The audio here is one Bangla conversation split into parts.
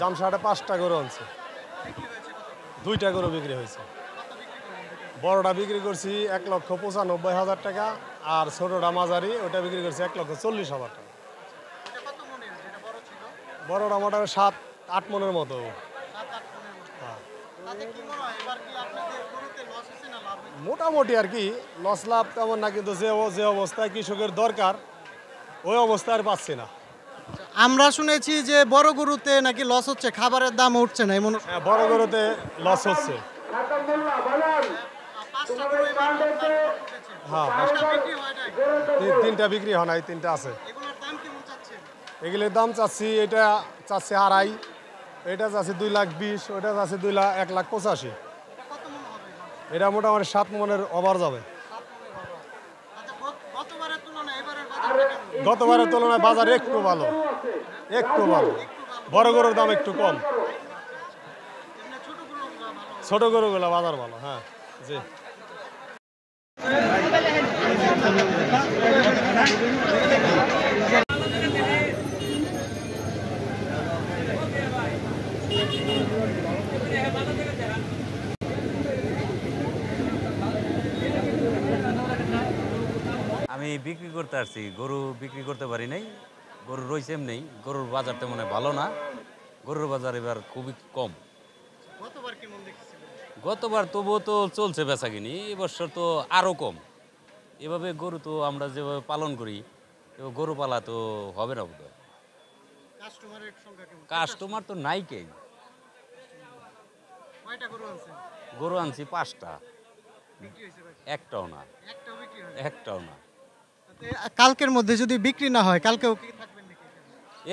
শামসাহাটে 5টা গরু আনছে, 2টা গরু বিক্রি হয়েছে। বড়টা বিক্রি করছি 1,95,000 টাকা, আর ছোটটা মাঝারি ওটা বিক্রি করছি 1,40,000 টাকা। বড়টা মোটামুটি 7-8 মনের মতো। মোটামুটি আর কি, লস লাভ তেমন না, কিন্তু যে অবস্থায় কৃষকের দরকার ওই অবস্থায় আর পাচ্ছি না। আমরা শুনেছি যে বড় গরুতে নাকি লস হচ্ছে, খাবারের দাম উঠছে না, এমন। হ্যাঁ, বড় গরুতে লস হচ্ছে। হ্যাঁ, 3টা বিক্রি হয় নাই, 3টা আছে। এগুলোর দাম চাচ্ছি, এটা চাচ্ছি 2.5, এটা চাচ্ছি 2,20,000, ওটা চাচ্ছি 1,85,000। এটা মোটামুটি 7 মনের ওভার যাবে। গতবারের তুলনায় বাজার একটু ভালো, একটু ভালো। বড় গরুর দাম একটু কম, ছোট গরুগুলো বাজার ভালো। হ্যাঁ জি। আমি বিক্রি করতে আসছি, গরু বিক্রি করতে পারি নাই, গরু রয়েছে এমনি। গরুর বাজার তেমন ভালো না, গরুর বাজার এবার খুবই কম। গতবার তবুও তো চলছে বেচাকিনি, এবছর তো আরও কম। এভাবে গরু তো আমরা যেভাবে পালন করি, গরু পালা তো হবে না বোধ হয়। কাস্টমার তো নাই কে। গরু আনছি 5টা, একটাও না, একটাও না। কালকের মধ্যে যদি বিক্রি না হয়, কালকেও কি থাকবেন নাকি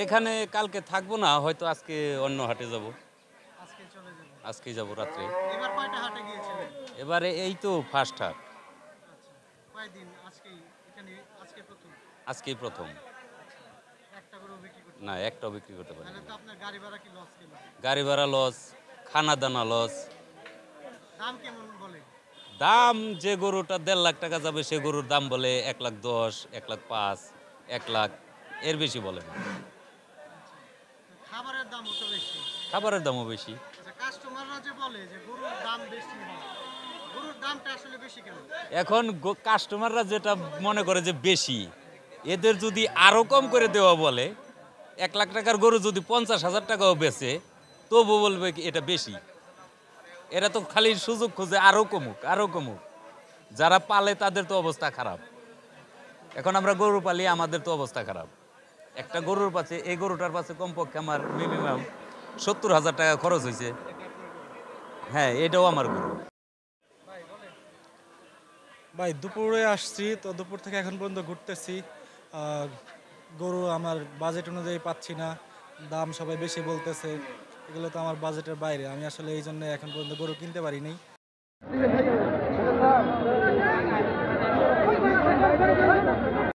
এখানে? কালকে থাকবো না, হয়তো আজকে অন্য হাটে যাব। আজকেই যাব রাত্রে। এবার কয়টা হাটে গিয়েছিলেন? এবারে এই তো ফার্স্ট হাট। কয়দিন? আজকেই প্রথম। একটা গরু বিক্রি করতে না, একটাও বিক্রি করতে পারি। তাহলে তো আপনার গাড়ি ভাড়া কি লস গেল? গাড়ি ভাড়া লস, খানা দানা লস। দাম কেমন বলে? দাম যে গরুটা 1.5 লাখ টাকা যাবে সে গরুর দাম বলে 1,10,000, 1,05,000, 1 লাখ, এর বেশি বলে না। খাবারের দামও তো বেশি। খাবারের দামও বেশি। কাস্টমাররা যে বলে যে গরুর দাম বেশি হয়, গরুর দামটা আসলে বেশি কেন? এখন কাস্টমাররা যেটা মনে করে যে বেশি, এদের যদি আরো কম করে দেওয়া বলে, 1 লাখ টাকার গরু যদি 50,000 টাকাও বেচে, তবু বলবে কি এটা বেশি। এরা তো খালি সুযোগ খোঁজে আরো কমুক, আরো কমুক। যারা পালে তাদের তো অবস্থা খারাপ। এখন আমরা গরু পালি, আমাদের তো অবস্থা খারাপ। একটা গরুর পাশে, এই গরুটার পাশে কমপক্ষে আমার মিনিমাম 70,000 টাকা খরচ হয়েছে। হ্যাঁ, এটাও আমার গরু। ভাই দুপুরে আসছি, তো দুপুর থেকে এখন পর্যন্ত ঘুরতেছি। গরু আমার বাজেট অনুযায়ী পাচ্ছি না, দাম সবাই বেশি বলতেছে, এগুলো তো আমার বাজেটের বাইরে। আমি আসলে এই জন্য এখন পর্যন্ত গরু কিনতে পারি নাই।